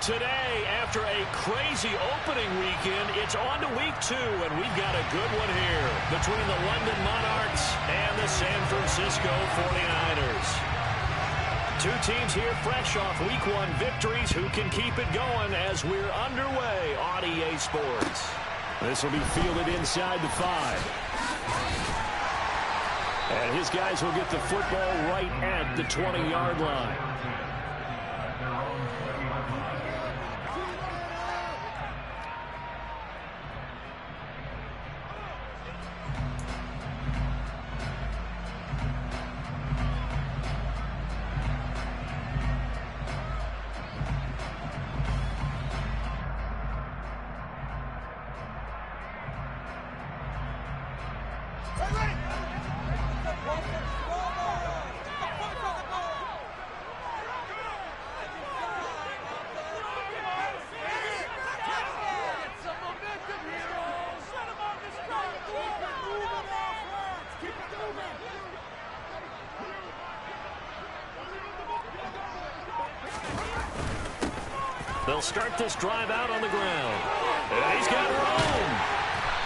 Today, after a crazy opening weekend, it's on to week 2, and we've got a good one here between the London Monarchs and the San Francisco 49ers. Two teams here fresh off week 1 victories who can keep it going as we're underway on EA Sports. This will be fielded inside the 5. And his guys will get the football right at the 20-yard line. They'll start this drive out on the ground. And he's got room.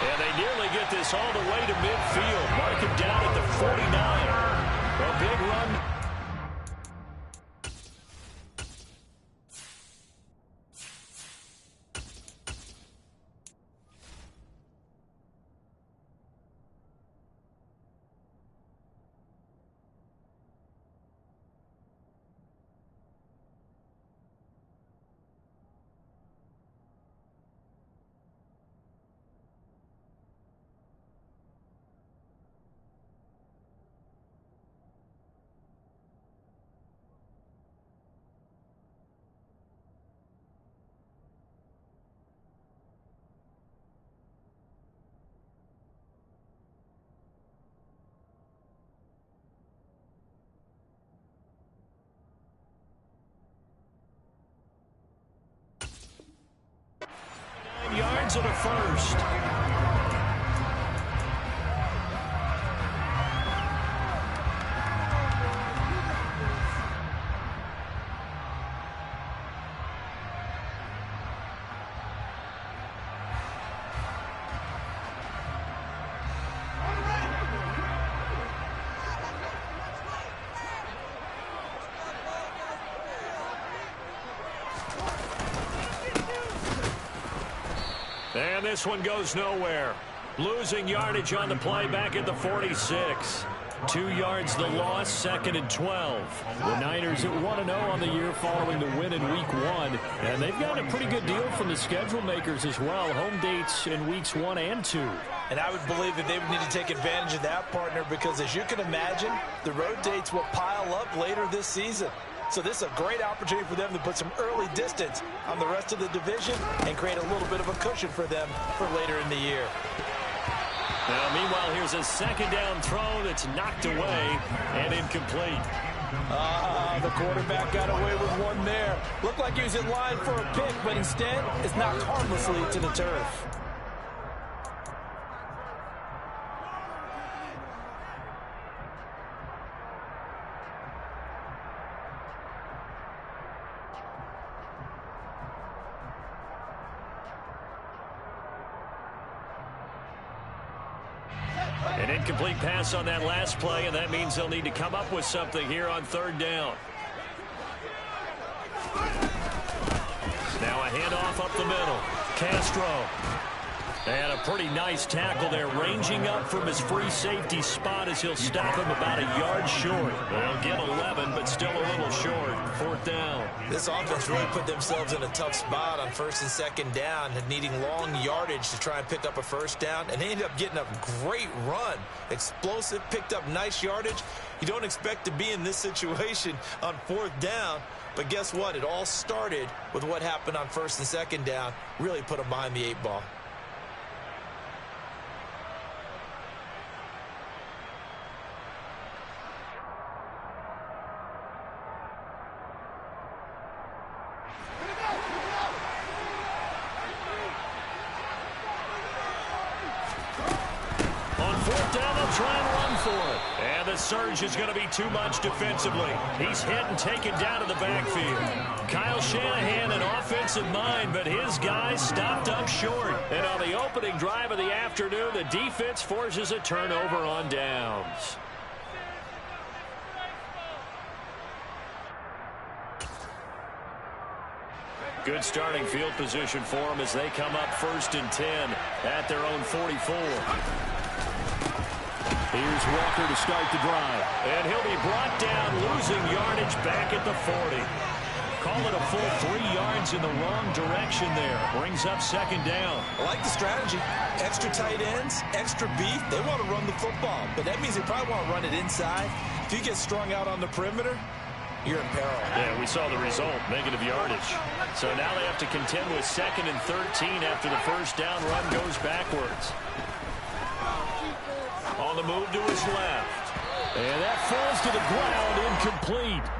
And they nearly get this all the way to midfield. Mark him down at the 49. A big run. Yards at a first. And this one goes nowhere. Losing yardage on the play back at the 46. 2 yards the loss, 2nd and 12. The Niners at 1-0 on the year following the win in week 1. And they've got a pretty good deal from the schedule makers as well. Home dates in weeks 1 and 2. And I would believe that they would need to take advantage of that, partner, because as you can imagine, the road dates will pile up later this season. So this is a great opportunity for them to put some early distance on the rest of the division and create a little bit of a cushion for them for later in the year. Now, meanwhile, here's a 2nd down throw that's knocked away and incomplete. The quarterback got away with one there. Looked like he was in line for a pick, but instead it's knocked harmlessly to the turf. An incomplete pass on that last play, and that means they'll need to come up with something here on 3rd down. Now a handoff up the middle. Castro. And a pretty nice tackle there, ranging up from his free safety spot as he'll stop him about a yard short. They'll get 11, but still a little short. 4th down. This offense really put themselves in a tough spot on 1st and 2nd down, needing long yardage to try and pick up a 1st down, and they ended up getting a great run. Explosive, picked up nice yardage. You don't expect to be in this situation on 4th down, but guess what? It all started with what happened on 1st and 2nd down. Really put them behind the 8 ball. Try and run for it. And the surge is going to be too much defensively. He's hit and taken down to the backfield. Kyle Shanahan and offense defensive mind, but his guys stopped up short. And on the opening drive of the afternoon, the defense forces a turnover on downs. Good starting field position for them as they come up 1st and 10 at their own 44. Here's Walker to start the drive. And he'll be brought down, losing yardage back at the 40. Call it a full 3 yards in the wrong direction there. Brings up 2nd down. I like the strategy. Extra tight ends, extra beef. They want to run the football, but that means they probably want to run it inside. If you get strung out on the perimeter, you're in peril. Yeah, we saw the result, negative yardage. So now they have to contend with 2nd and 13 after the 1st down run goes backwards. On the move to his left. And that falls to the ground, incomplete.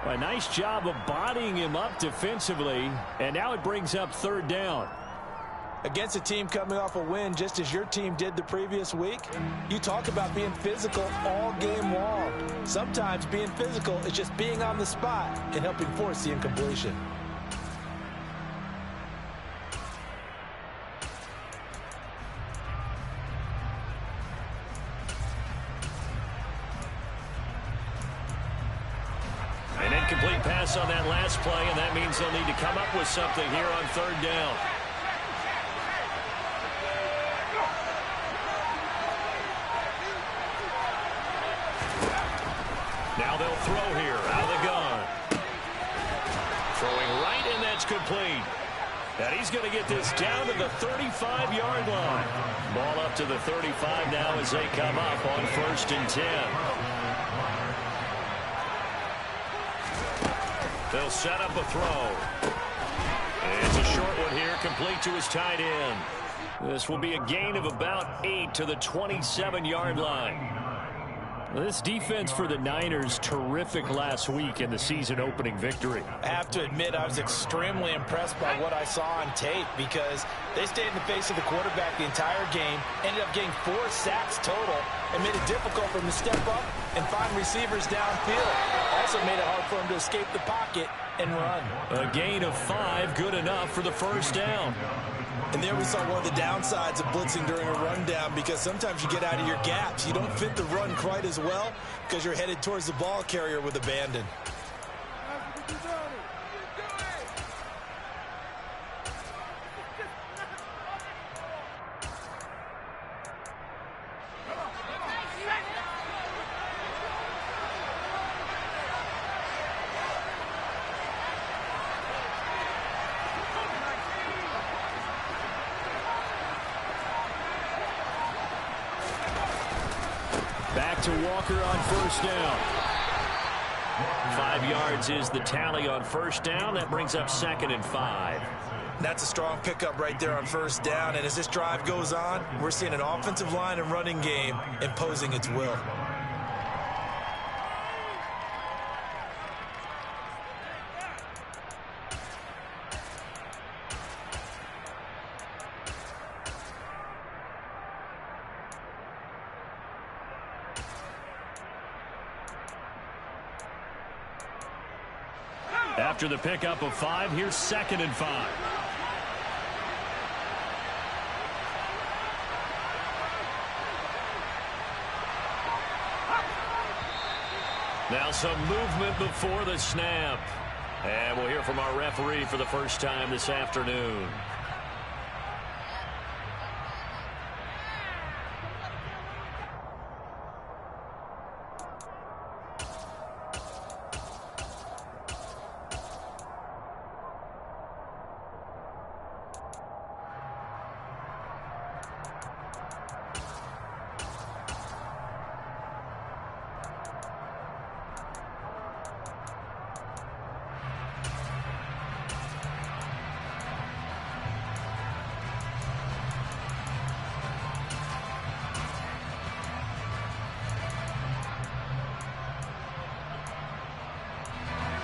A nice job of bodying him up defensively. And now it brings up 3rd down. Against a team coming off a win just as your team did the previous week, you talk about being physical all game long. Sometimes being physical is just being on the spot and helping force the incompletion. An incomplete pass on that last play, and that means they'll need to come up with something here on 3rd down. Now they'll throw here out of the gun. Throwing right, and that's complete. And he's going to get this down to the 35-yard line. Ball up to the 35 now as they come up on 1st and 10. They'll set up a throw. And it's a short one here, complete to his tight end. This will be a gain of about 8 to the 27-yard line. This defense for the Niners, terrific last week in the season-opening victory. I have to admit, I was extremely impressed by what I saw on tape because they stayed in the face of the quarterback the entire game, ended up getting 4 sacks total, and made it difficult for him to step up and find receivers downfield. Also made it hard for him to escape the pocket and run. A gain of 5, good enough for the 1st down. And there we saw one of the downsides of blitzing during a rundown because sometimes you get out of your gaps. You don't fit the run quite as well because you're headed towards the ball carrier with abandon. Back to Walker on 1st down. 5 yards is the tally on 1st down. That brings up 2nd and 5. That's a strong pickup right there on 1st down. And as this drive goes on, we're seeing an offensive line and running game imposing its will. After the pickup of 5, here's 2nd and 5. Now some movement before the snap. And we'll hear from our referee for the first time this afternoon.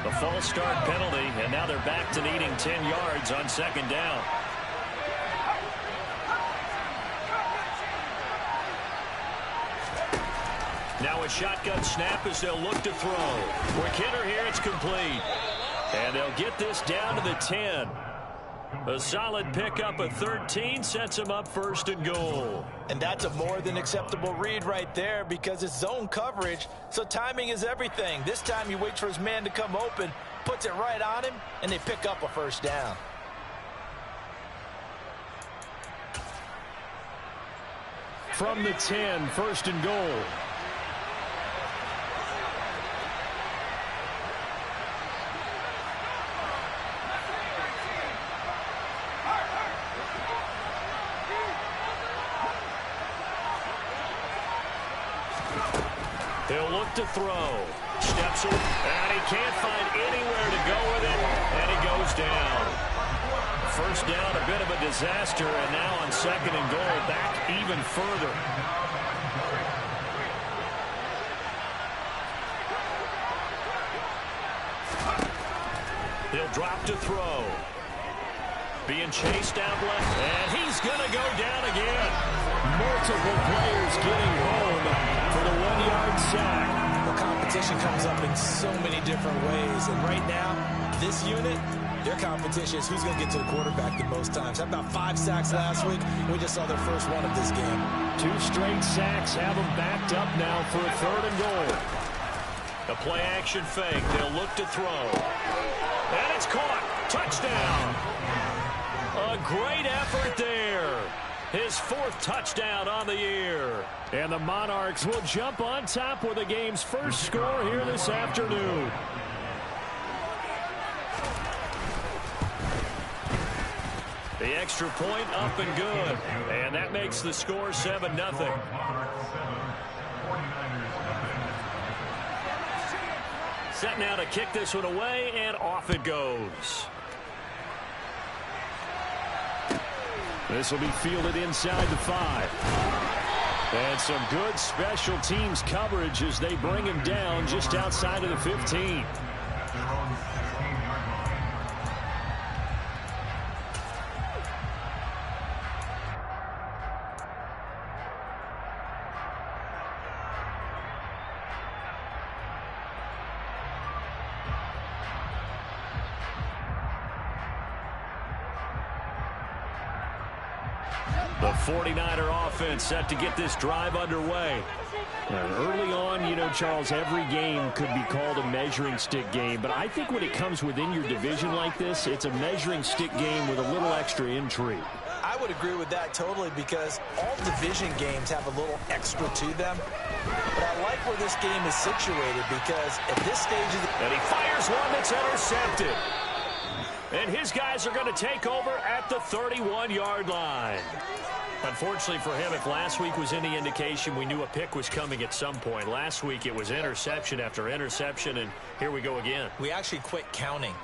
The false start penalty, and now they're back to needing 10 yards on 2nd down. Now a shotgun snap as they'll look to throw. Quick hitter here, it's complete. And they'll get this down to the 10. A solid pickup of 13 sets him up first and goal. And that's a more than acceptable read right there because it's zone coverage, so timing is everything. This time he waits for his man to come open, puts it right on him, and they pick up a first down. From the 10, first and goal. He'll look to throw. Steps away, and he can't find anywhere to go with it, and he goes down. First down, a bit of a disaster, and now on second and goal, back even further. He'll drop to throw. Being chased out left, and he's going to go down again. Multiple players getting home for the 1-yard sack. The competition comes up in so many different ways, and right now, this unit, their competition is who's going to get to the quarterback the most times. How about 5 sacks last week? We just saw their first one of this game. 2 straight sacks have them backed up now for a third and goal. The play-action fake. They'll look to throw. And it's caught. Touchdown. A great effort there. His 4th touchdown on the year. And the Monarchs will jump on top with the game's first score here this afternoon. The extra point up and good. And that makes the score 7-0. Set now to kick this one away, and off it goes. This will be fielded inside the 5. And some good special teams coverage as they bring him down just outside of the 15. The 49er offense set to get this drive underway. Early on, you know, Charles, every game could be called a measuring stick game, but I think when it comes within your division like this, it's a measuring stick game with a little extra intrigue. I would agree with that totally because all division games have a little extra to them. But I like where this game is situated because at this stage of the... And he fires one that's intercepted. And his guys are going to take over at the 31-yard line. Unfortunately for him, if last week was any indication, we knew a pick was coming at some point. Last week it was interception after interception, and here we go again. We actually quit counting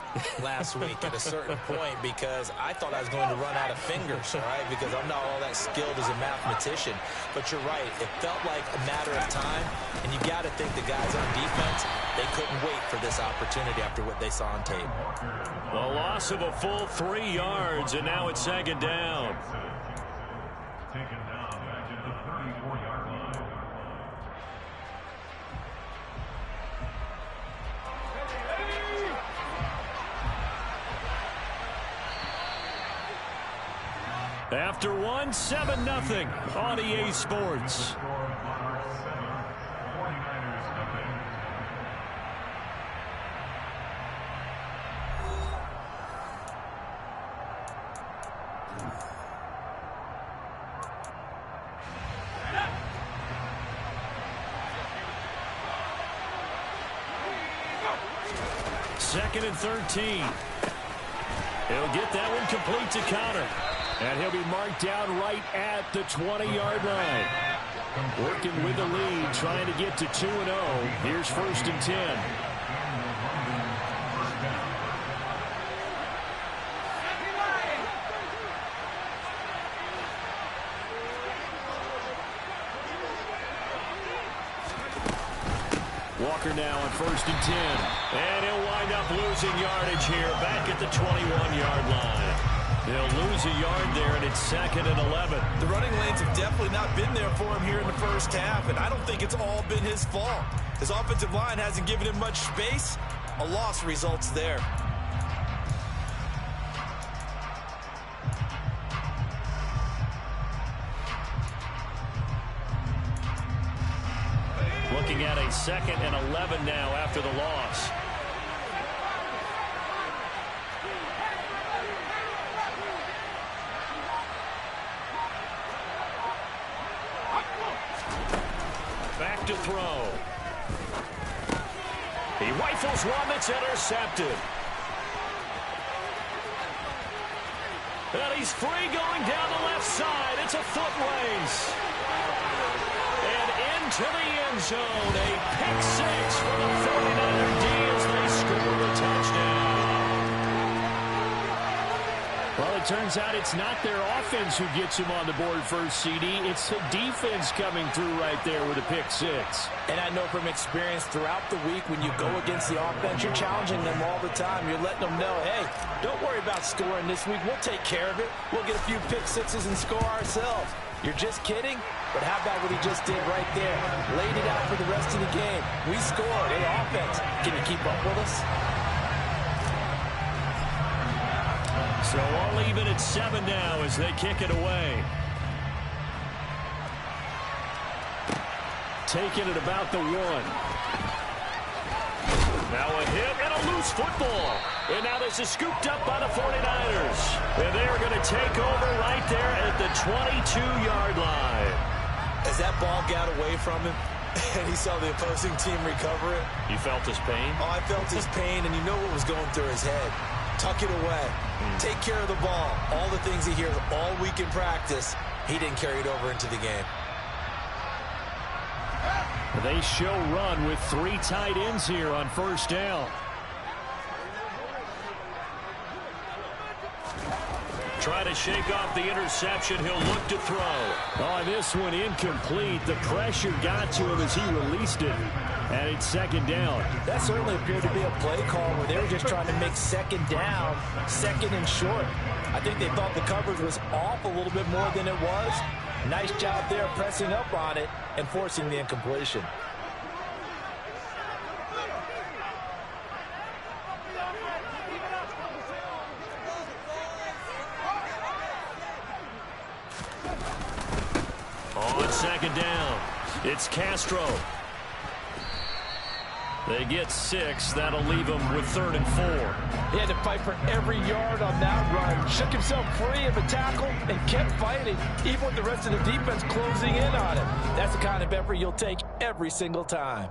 last week at a certain point because I thought I was going to run out of fingers, all right, because I'm not all that skilled as a mathematician. But you're right. It felt like a matter of time, and you got to think the guys on defense, they couldn't wait for this opportunity after what they saw on tape. The loss of a full 3 yards, and now it's second down. Taken down back at the 34-yard line. After one, 7-0 on EA Sports. Monarchs 7, 49ers nothing. Second and 13. He'll get that one complete to Connor. And he'll be marked down right at the 20-yard line. Working with the lead, trying to get to 2-0. Here's first and 10. Walker now on first and 10. And he'll wind up losing yardage here back at the 21-yard line. They'll lose a yard there, and it's second and 11. The running lanes have definitely not been there for him here in the first half, and I don't think it's all been his fault. His offensive line hasn't given him much space. A loss results there. looking at a 2nd and 11 now after the loss. Back to throw. He rifles one that's intercepted. And he's free going down the left side. It's a foot race. And into the end zone. A pick six for the 49er D as they score the touchdown. Well, it turns out it's not their offense who gets him on the board first, CD. It's the defense coming through right there with a pick six. And I know from experience throughout the week when you go against the offense, you're challenging them all the time. You're letting them know, hey, don't worry about scoring this week. We'll take care of it. We'll get a few pick sixes and score ourselves. You're just kidding? But how about what he just did right there? Laid it out for the rest of the game. We scored. Hey, offense, can you keep up with us? So all even at 7 now as they kick it away. Taking it about the 1. Now a hit and a loose football. And now this is scooped up by the 49ers. And they're going to take over right there at the 22-yard line. As that ball got away from him and he saw the opposing team recover it. You felt his pain? Oh, I felt his pain, and you know what was going through his head. Tuck it away. Take care of the ball. All the things he hears all week in practice, he didn't carry it over into the game. They show run with 3 tight ends here on first down. Try to shake off the interception. He'll look to throw. Oh, this one incomplete. The pressure got to him as he released it. And it's 2nd down. That certainly appeared to be a play call where they were just trying to make 2nd down, 2nd and short. I think they thought the coverage was off a little bit more than it was. Nice job there pressing up on it and forcing the incompletion. On 2nd down, it's Castro. They get 6. That'll leave them with 3rd and 4. He had to fight for every yard on that run. Shook himself free of a tackle and kept fighting, even with the rest of the defense closing in on him. That's the kind of effort you'll take every single time.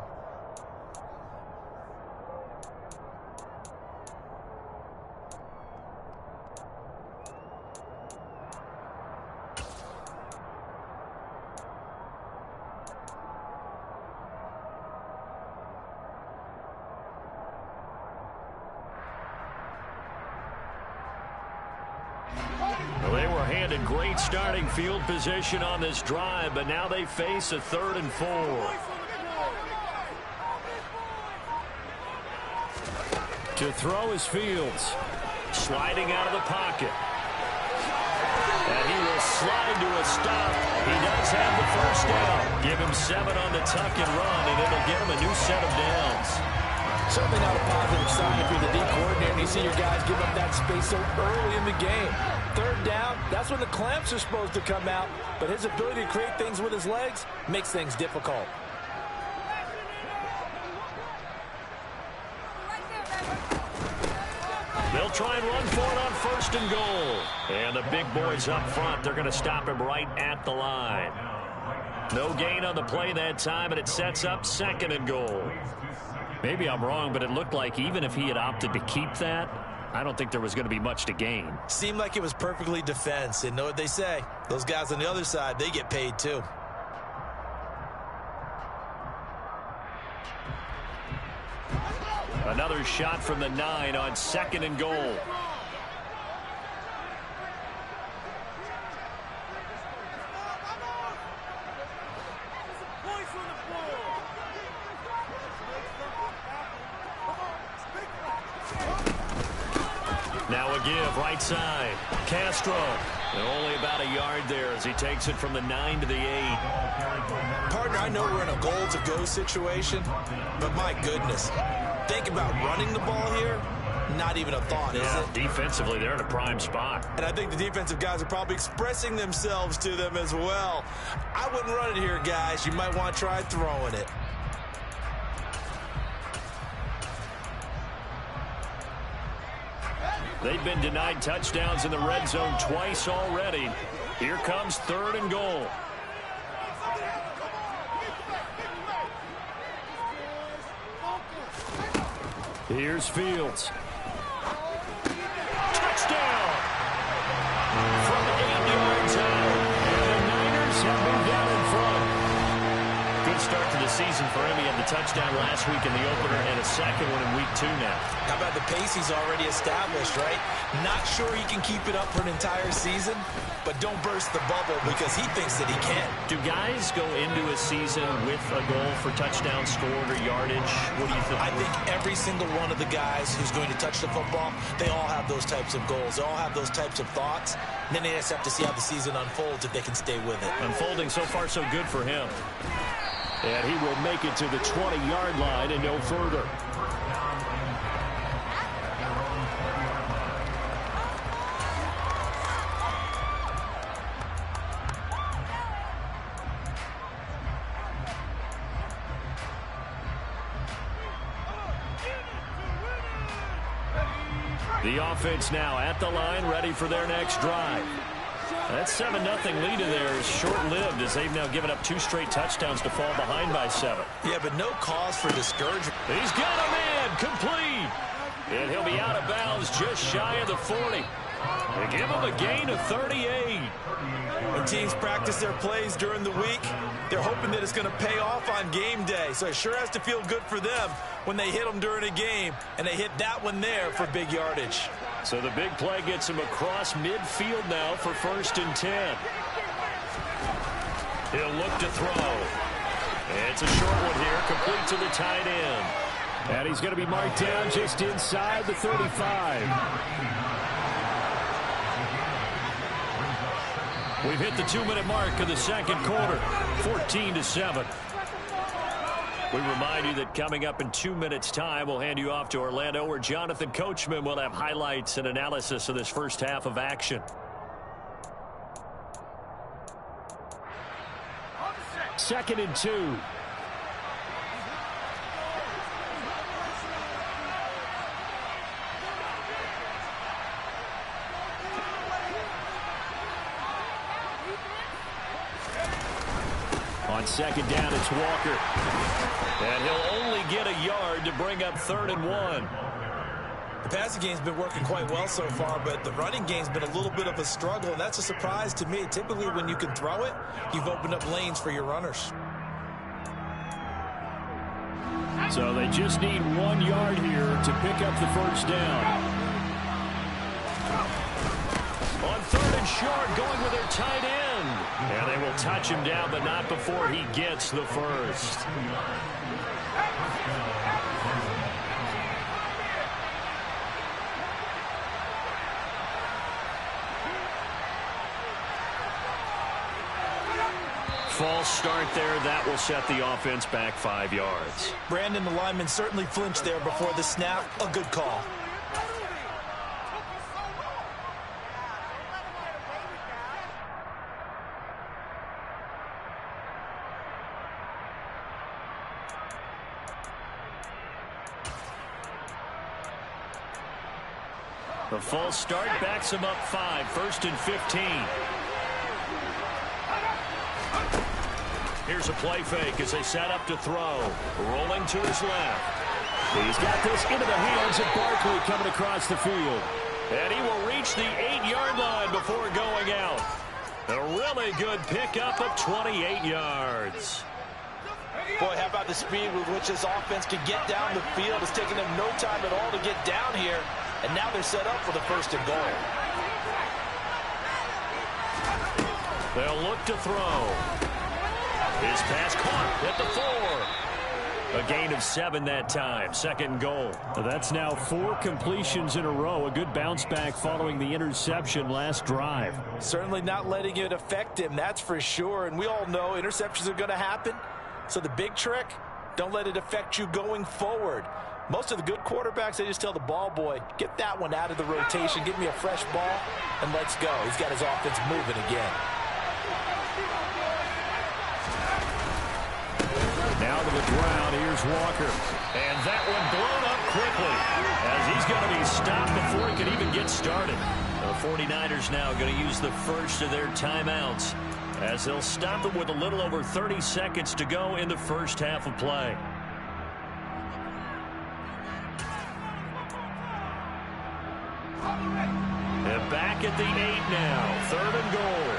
Well, they were handed great starting field position on this drive, but now they face a 3rd and 4. To throw is Fields. Sliding out of the pocket. And he will slide to a stop. He does have the first down. Give him 7 on the tuck and run, and it'll give him a new set of downs. Certainly not a positive sign if you're the D coordinator and you see your guys give up that space so early in the game. 3rd down, that's when the clamps are supposed to come out, but his ability to create things with his legs makes things difficult. They'll try and run for it on 1st and goal. And the big boys up front, they're going to stop him right at the line. No gain on the play that time, and it sets up 2nd and goal. Maybe I'm wrong, but it looked like even if he had opted to keep that, I don't think there was going to be much to gain. Seemed like it was perfectly defense. And know what they say? Those guys on the other side, they get paid too. Another shot from the 9 on 2nd and goal. Now a give right side. Castro. And only about a yard there as he takes it from the 9 to the 8. Partner, I know we're in a goal-to-go situation, but my goodness. Think about running the ball here. Not even a thought, is it? Defensively, they're in a prime spot. And I think the defensive guys are probably expressing themselves to them as well. I wouldn't run it here, guys. You might want to try throwing it. They've been denied touchdowns in the red zone twice already. Here comes 3rd and goal. Here's Fields. Touchdown! From 8 yards out. And the Niners have moved out in front. Good start to the season for him. He had the touchdown last week in the opener and a second one in week 2 now. How about the pace he's already established, right? Not sure he can keep it up for an entire season, but don't burst the bubble because he thinks that he can. Do guys go into a season with a goal for touchdown scored or yardage? What do you think? I think every single one of the guys who's going to touch the football, they all have those types of goals. They all have those types of thoughts. And then they just have to see how the season unfolds if they can stay with it. Unfolding so far so good for him. And he will make it to the 20-yard line and no further. The offense now at the line, ready for their next drive. That 7-0 lead in there is short-lived as they've now given up 2 straight touchdowns to fall behind by 7. Yeah, but no cause for discouragement. He's got a man, complete. And he'll be out of bounds just shy of the 40. They give him a gain of 38. When teams practice their plays during the week, they're hoping that it's going to pay off on game day. So it sure has to feel good for them when they hit them during a game, and they hit that one there for big yardage. So the big play gets him across midfield now for 1st and 10. He'll look to throw. It's a short one here, complete to the tight end. And he's going to be marked down just inside the 35. We've hit the 2-minute mark of the second quarter, 14-7. We remind you that coming up in 2 minutes' time, we'll hand you off to Orlando, where Jonathan Coachman will have highlights and analysis of this first half of action. 2nd and 2. On 2nd down, it's Walker. And he'll only get a yard to bring up 3rd and 1. The passing game's been working quite well so far, but the running game's been a little bit of a struggle, and that's a surprise to me. Typically, when you can throw it, you've opened up lanes for your runners. So they just need 1 yard here to pick up the 1st down. On 3rd and short, going with their tight end. And they will touch him down, but not before he gets the 1st. False start there. That will set the offense back 5 yards. Brandon, the lineman, certainly flinched there before the snap. A good call. The false start backs him up 5, 1st and 15. Here's a play fake as they set up to throw. Rolling to his left. He's got this into the hands of Barkley coming across the field. And he will reach the 8-yard line before going out. A really good pickup of 28 yards. Boy, how about the speed with which this offense can get down the field? It's taking them no time at all to get down here. And now they're set up for the 1st and goal. They'll look to throw. His pass caught at the 4. A gain of 7 that time. 2nd and goal. That's now 4 completions in a row. A good bounce back following the interception last drive. Certainly not letting it affect him, that's for sure. And we all know interceptions are going to happen. So the big trick, don't let it affect you going forward. Most of the good quarterbacks, they just tell the ball boy, get that one out of the rotation, give me a fresh ball, and let's go. He's got his offense moving again. Now to the ground, here's Walker. And that one blown up quickly as he's going to be stopped before he can even get started. The 49ers now going to use the first of their timeouts as they'll stop it with a little over 30 seconds to go in the first half of play. And back at the 8 now, 3rd and goal.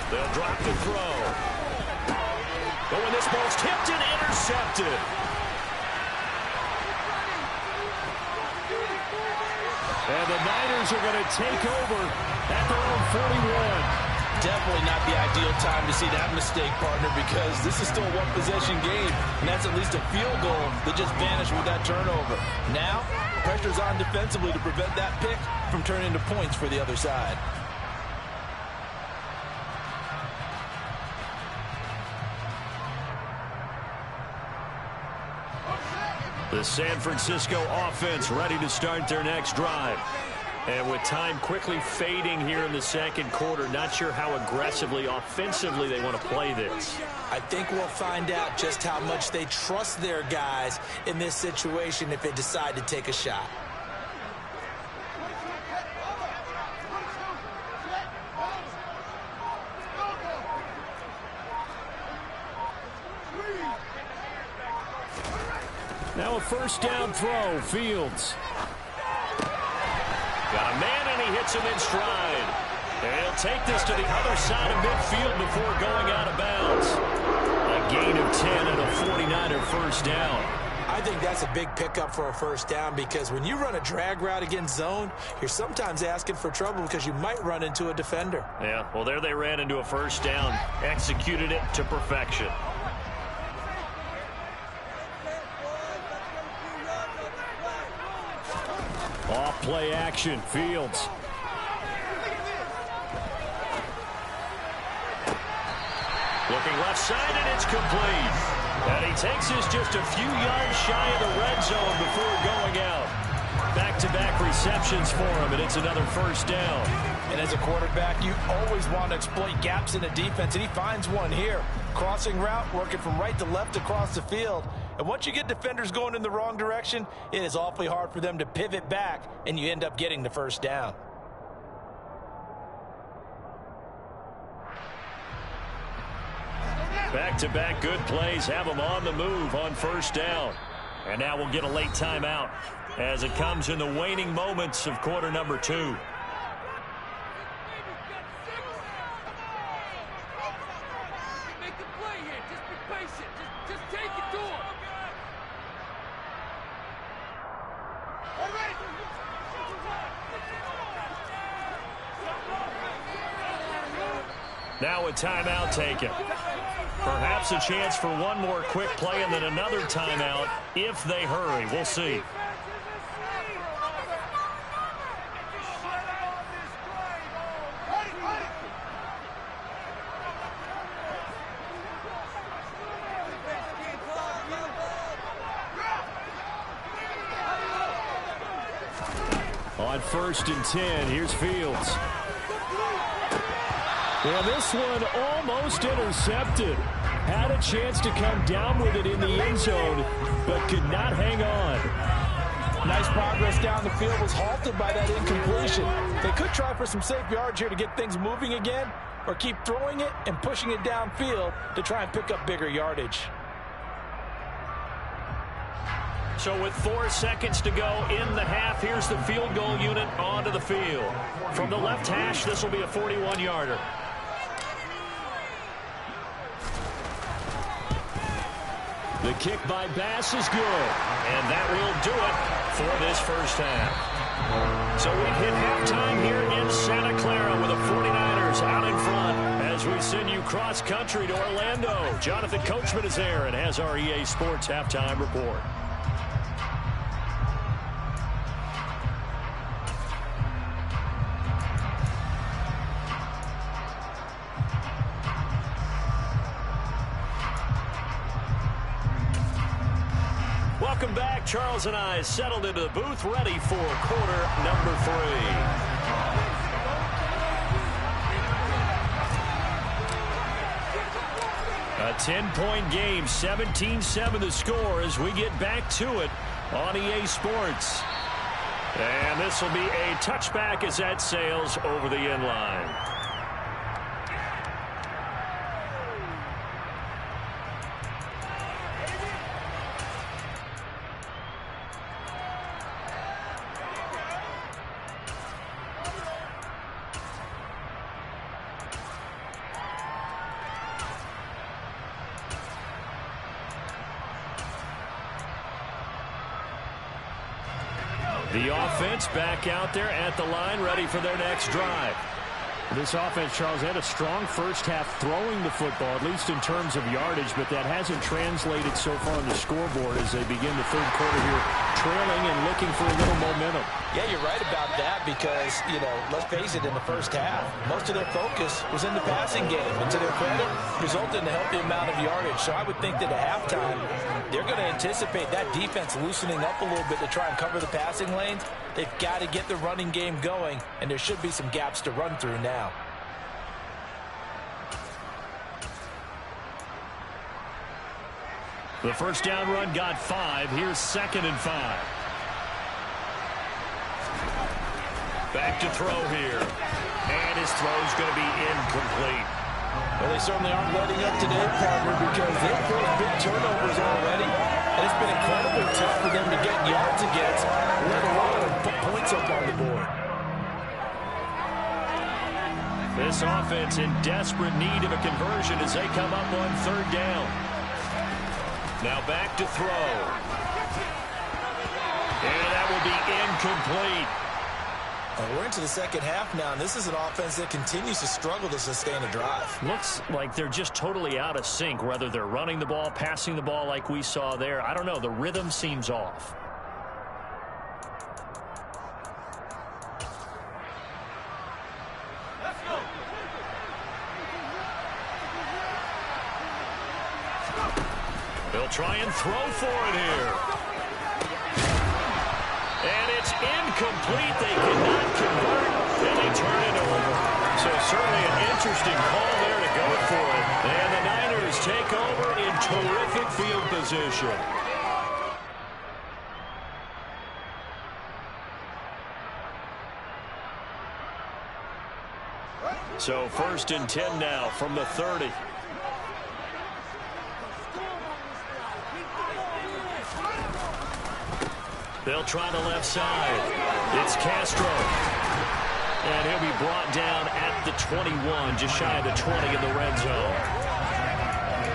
They'll drop the throw. Oh, and this ball's tipped and intercepted. And the Niners are going to take over at their own 41. Definitely not the ideal time to see that mistake, partner, because this is still a one-possession game, and that's at least a field goal that just vanished with that turnover. Now, pressure's on defensively to prevent that pick from turning into points for the other side. The San Francisco offense ready to start their next drive. And with time quickly fading here in the second quarter, not sure how aggressively, offensively they want to play this. I think we'll find out just how much they trust their guys in this situation if they decide to take a shot. Now a first down throw, Fields. Got a man, and he hits him in stride. And he'll take this to the other side of midfield before going out of bounds. A gain of 10 and a 49er first down. I think that's a big pickup for a first down because when you run a drag route against zone, you're sometimes asking for trouble because you might run into a defender. Yeah, well, there they ran into a first down, executed it to perfection. Off play action, Fields. Looking left side, and it's complete. And he takes this just a few yards shy of the red zone before going out. Back-to-back receptions for him, and it's another first down. And as a quarterback, you always want to exploit gaps in the defense, and he finds one here. Crossing route, working from right to left across the field. And once you get defenders going in the wrong direction, it is awfully hard for them to pivot back, and you end up getting the first down. Back-to-back good plays have them on the move on first down. And now we'll get a late timeout as it comes in the waning moments of quarter number 2. Now a timeout taken. Perhaps a chance for one more quick play and then another timeout if they hurry. We'll see. On 1st and 10, here's Fields. Well, this one almost intercepted. Had a chance to come down with it in the end zone, but could not hang on. Nice progress down the field, was halted by that incompletion. They could try for some safe yards here to get things moving again, or keep throwing it and pushing it downfield to try and pick up bigger yardage. So with 4 seconds to go in the half, here's the field goal unit onto the field. From the left hash, this will be a 41-yarder. The kick by Bass is good, and that will do it for this first half. So we've hit halftime here in Santa Clara with the 49ers out in front as we send you cross-country to Orlando. Jonathan Coachman is there and has our EA Sports halftime report. Welcome back. Charles and I settled into the booth, ready for quarter number 3. A 10-point game, 17-7 the score as we get back to it on EA Sports. And this will be a touchback as that sails over the end line. The offense back out there at the line, ready for their next drive. This offense, Charles, had a strong first half throwing the football, at least in terms of yardage, but that hasn't translated so far on the scoreboard as they begin the third quarter here, trailing and looking for a little momentum. Yeah, you're right about that because, let's face it, in the first half, most of their focus was in the passing game. And to their credit, resulted in a healthy amount of yardage. So I would think that at halftime, they're going to anticipate that defense loosening up a little bit to try and cover the passing lanes. They've got to get the running game going, and there should be some gaps to run through now. The first down run got 5. Here's 2nd and 5. Back to throw here. And his throw's going to be incomplete. Well, they certainly aren't letting up today, partner, because they've caused big turnovers already. And it's been incredibly tough for them to get yards against, let alone put points up on the board. This offense in desperate need of a conversion as they come up on 3rd down. Now back to throw. And that will be incomplete. We're into the second half now, and this is an offense that continues to struggle to sustain a drive. Looks like they're just totally out of sync, whether they're running the ball, passing the ball like we saw there. I don't know. The rhythm seems off. They'll try and throw for it here. And it's incomplete. They cannot convert, and they turn it over. So certainly an interesting call there to go for it. And the Niners take over in terrific field position. So 1st and 10 now from the 30. They'll try the left side. It's Castro. And he'll be brought down at the 21, just shy of the 20 in the red zone.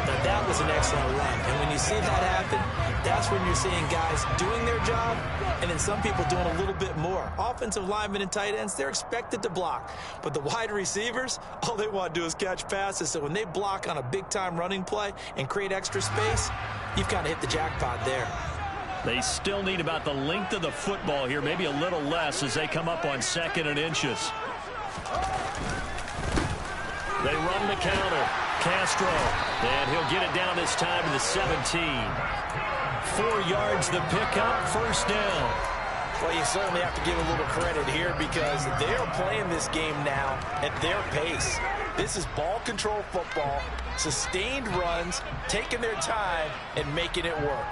Now that was an excellent run. And when you see that happen, that's when you're seeing guys doing their job and then some people doing a little bit more. Offensive linemen and tight ends, they're expected to block. But the wide receivers, all they want to do is catch passes. So when they block on a big-time running play and create extra space, you've kind of hit the jackpot there. They still need about the length of the football here, maybe a little less as they come up on 2nd and inches. They run the counter. Castro, and he'll get it down this time to the 17. 4 yards the pickup, 1st down. Well, you certainly have to give a little credit here because they're playing this game now at their pace. This is ball control football, sustained runs, taking their time, and making it work.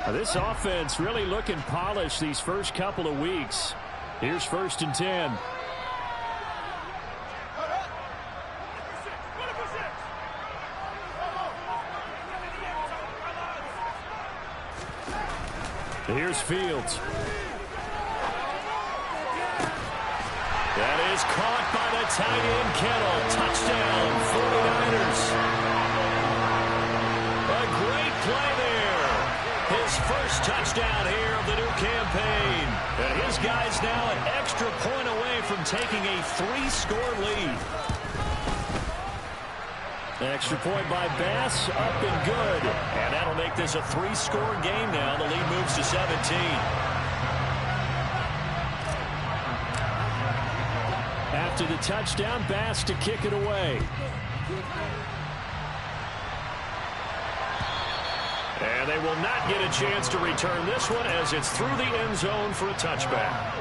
This offense really looking polished these first couple of weeks. Here's 1st and 10. Here's Fields. That is caught by the tight end, Kittle. Touchdown, 49ers. A great play there. His first touchdown here of the new campaign. And his guys now an extra point away from taking a 3-score lead. Extra point by Bass, up and good. And that'll make this a 3-score game now. The lead moves to 17. After the touchdown, Bass to kick it away. And they will not get a chance to return this one as it's through the end zone for a touchback.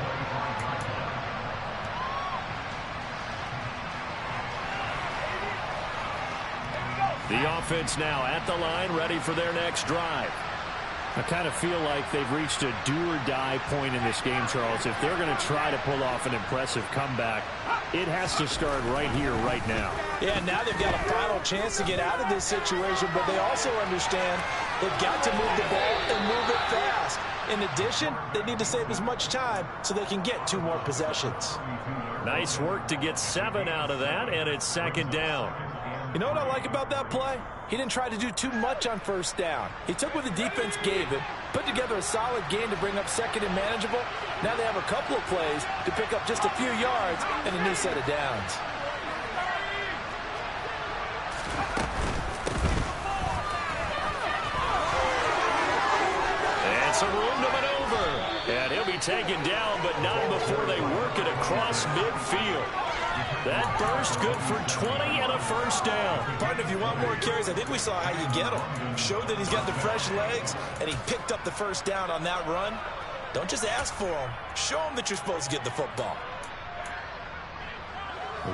The offense now at the line, ready for their next drive. I kind of feel like they've reached a do-or-die point in this game, Charles. If they're going to try to pull off an impressive comeback, it has to start right here, right now. Yeah, now they've got a final chance to get out of this situation, but they also understand they've got to move the ball and move it fast. In addition, they need to save as much time so they can get 2 more possessions. Nice work to get 7 out of that, and it's second down. You know what I like about that play? He didn't try to do too much on first down. He took what the defense gave him, put together a solid gain to bring up second and manageable. Now they have a couple of plays to pick up just a few yards and a new set of downs. And some room to maneuver. And he'll be taken down, but not before they work it across midfield. That burst good for 20 and a first down. Partner, if you want more carries, I think we saw how you get them. Showed that he's got the fresh legs, and he picked up the first down on that run. Don't just ask for them. Show them that you're supposed to get the football.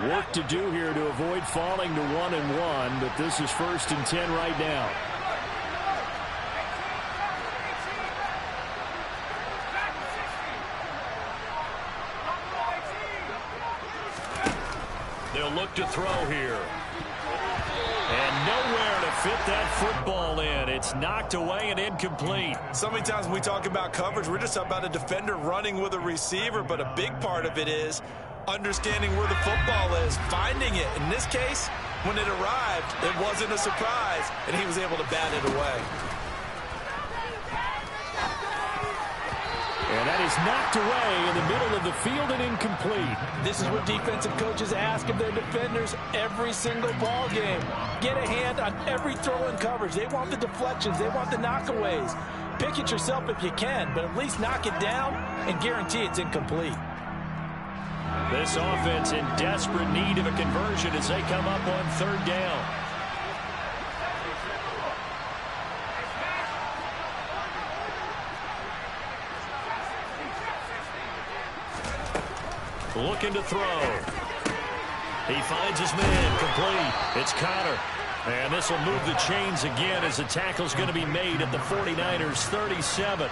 Work to do here to avoid falling to 1-1, but this is 1st and 10 right now. They'll look to throw here. And nowhere to fit that football in. It's knocked away and incomplete. So many times when we talk about coverage, we're just about a defender running with a receiver, but a big part of it is understanding where the football is, finding it. In this case, when it arrived, it wasn't a surprise, and he was able to bat it away. And that is knocked away in the middle of the field and incomplete. This is what defensive coaches ask of their defenders every single ball game. Get a hand on every throw in coverage. They want the deflections. They want the knockaways. Pick it yourself if you can, but at least knock it down and guarantee it's incomplete. This offense in desperate need of a conversion as they come up on 3rd down. Looking to throw. He finds his man, complete. It's Connor. And this will move the chains again as the tackle's going to be made at the 49ers 37.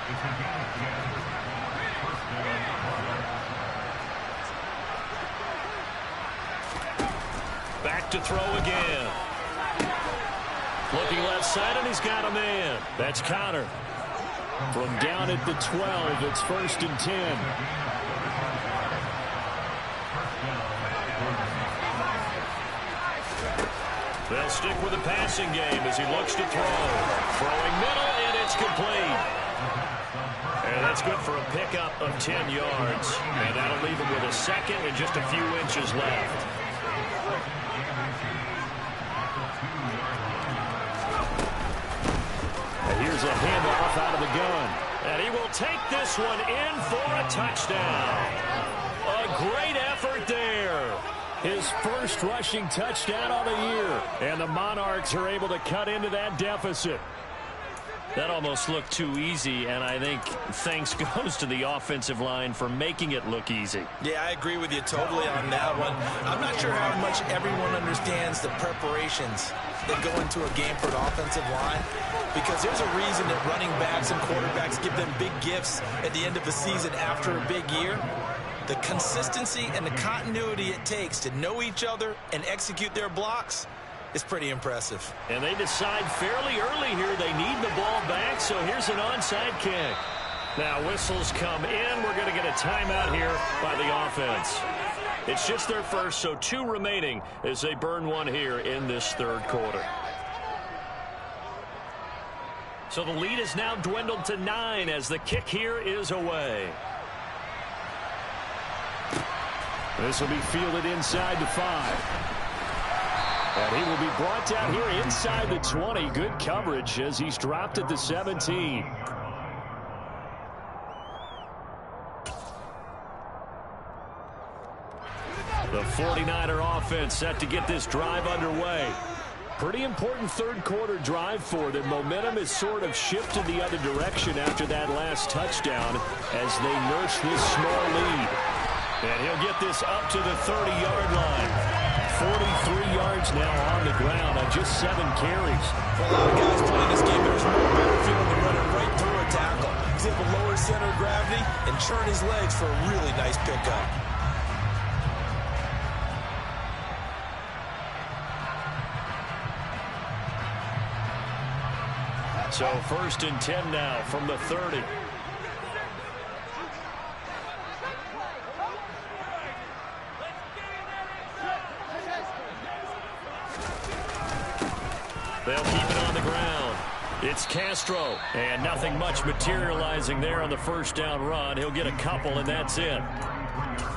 Back to throw again. Looking left side, and he's got a man. That's Connor. From down at the 12, it's 1st and 10. They'll stick with the passing game as he looks to throw. Throwing middle, and it's complete. And that's good for a pickup of 10 yards. And that'll leave him with a second and just a few inches left. And here's a handoff out of the gun. And he will take this one in for a touchdown. A great effort there. His first rushing touchdown of the year. And the Monarchs are able to cut into that deficit. That almost looked too easy, and I think thanks goes to the offensive line for making it look easy. Yeah, I agree with you totally on that one. I'm not sure how much everyone understands the preparations that go into a game for an offensive line, because there's a reason that running backs and quarterbacks give them big gifts at the end of the season after a big year. The consistency and the continuity it takes to know each other and execute their blocks is pretty impressive. And they decide fairly early here they need the ball back, so here's an onside kick. Now whistles come in. We're going to get a timeout here by the offense. It's just their first, so 2 remaining as they burn one here in this 3rd quarter. So the lead is now dwindled to 9 as the kick here is away. This will be fielded inside the 5. And he will be brought down here inside the 20. Good coverage as he's dropped at the 17. The 49er offense set to get this drive underway. Pretty important 3rd quarter drive for them. Momentum has sort of shifted the other direction after that last touchdown as they nurse this small lead. And he'll get this up to the 30-yard line. 43 yards now on the ground. I with just 7 carries. For a lot of guys playing this game, there's no better feeling than running right through a tackle. He's able to lower his center of gravity and churn his legs for a really nice pickup. So 1st and 10 now from the 30. They'll keep it on the ground. It's Castro, and nothing much materializing there on the 1st down run. He'll get a couple, and that's it.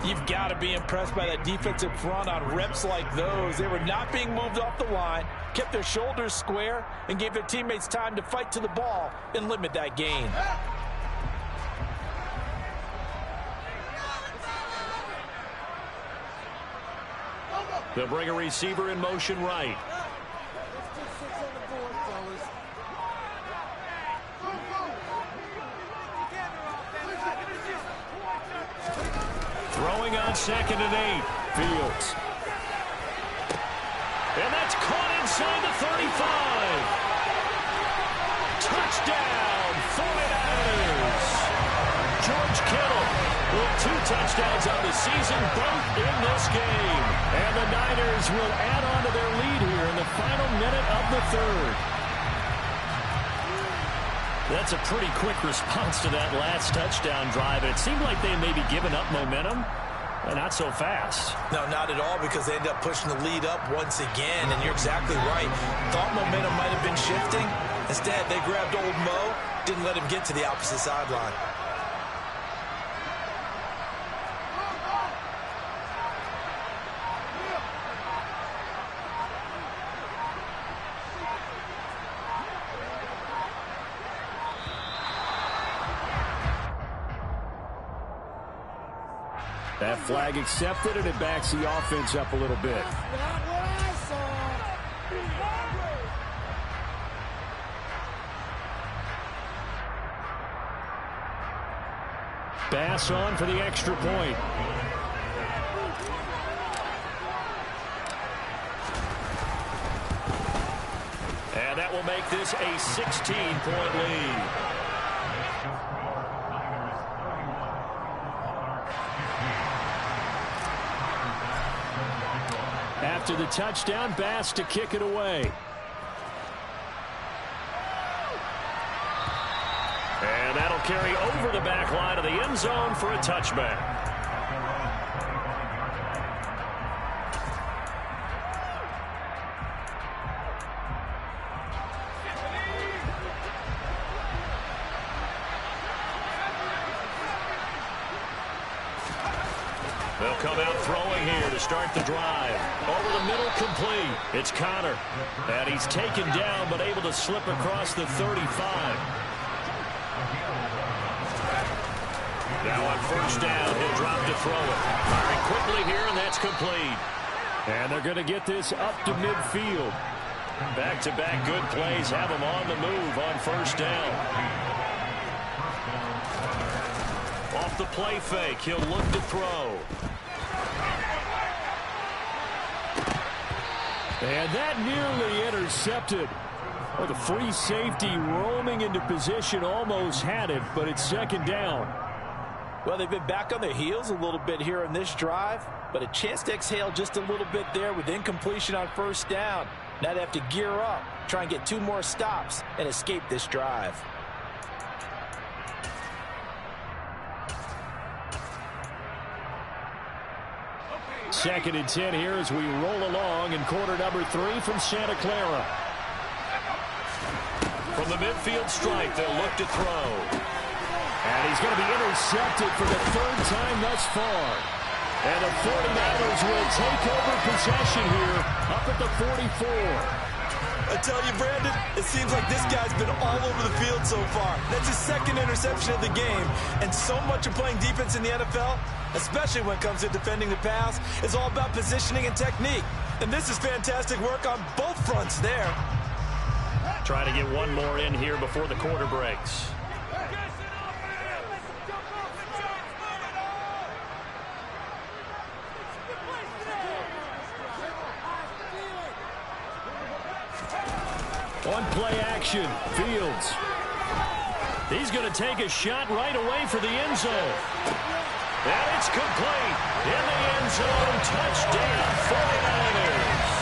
You've got to be impressed by that defensive front on reps like those. They were not being moved off the line, kept their shoulders square, and gave their teammates time to fight to the ball and limit that gain. They'll bring a receiver in motion right. Throwing on 2nd and 8. Fields. And that's caught inside the 35. Touchdown, 49ers. George Kittle with 2 touchdowns on the season, both in this game. And the Niners will add on to their lead here in the final minute of the 3rd. That's a pretty quick response to that last touchdown drive. It seemed like they may be giving up momentum, but not so fast. No, not at all, because they ended up pushing the lead up once again, and you're exactly right. Thought momentum might have been shifting. Instead, they grabbed old Mo, didn't let him get to the opposite sideline. That flag accepted, and it backs the offense up a little bit. Bass on for the extra point. And that will make this a 16-point lead. After the touchdown, Bass to kick it away. And that'll carry over the back line of the end zone for a touchback. They'll come out throwing here to start the drive. Over the middle, complete. It's Connor. And he's taken down, but able to slip across the 35. Now on 1st down, he'll drop to throw it. Firing quickly here, and that's complete. And they're going to get this up to midfield. Back-to-back good plays have them on the move on 1st down. Off the play fake, he'll look to throw. And that nearly intercepted. Well, the free safety roaming into position almost had it, but it's 2nd down. Well, they've been back on their heels a little bit here on this drive, but a chance to exhale just a little bit there with incompletion on 1st down. Now they have to gear up, try and get 2 more stops, and escape this drive. Second and 10 here as we roll along in quarter number 3 from Santa Clara. From the midfield stripe, they'll look to throw. And he's going to be intercepted for the 3rd time thus far. And the 49ers will take over possession here up at the 44. I tell you, Brandon, it seems like this guy's been all over the field so far. That's his 2nd interception of the game. And so much of playing defense in the NFL, especially when it comes to defending the pass, is all about positioning and technique. And this is fantastic work on both fronts there. Try to get one more in here before the quarter breaks. On play action, Fields. He's going to take a shot right away for the end zone. And it's complete. In the end zone, touchdown 49ers.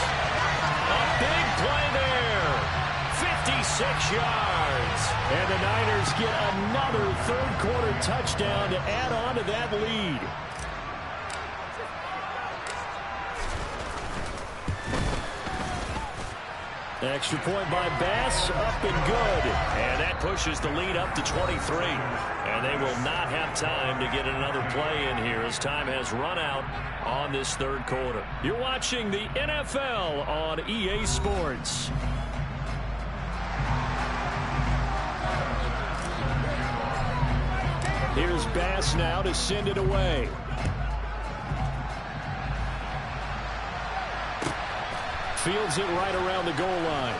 A big play there. 56 yards. And the Niners get another third-quarter touchdown to add on to that lead. Extra point by Bass, up and good. And that pushes the lead up to 23. And they will not have time to get another play in here as time has run out on this third quarter. You're watching the NFL on EA Sports. Here's Bass now to send it away. Fields it right around the goal line.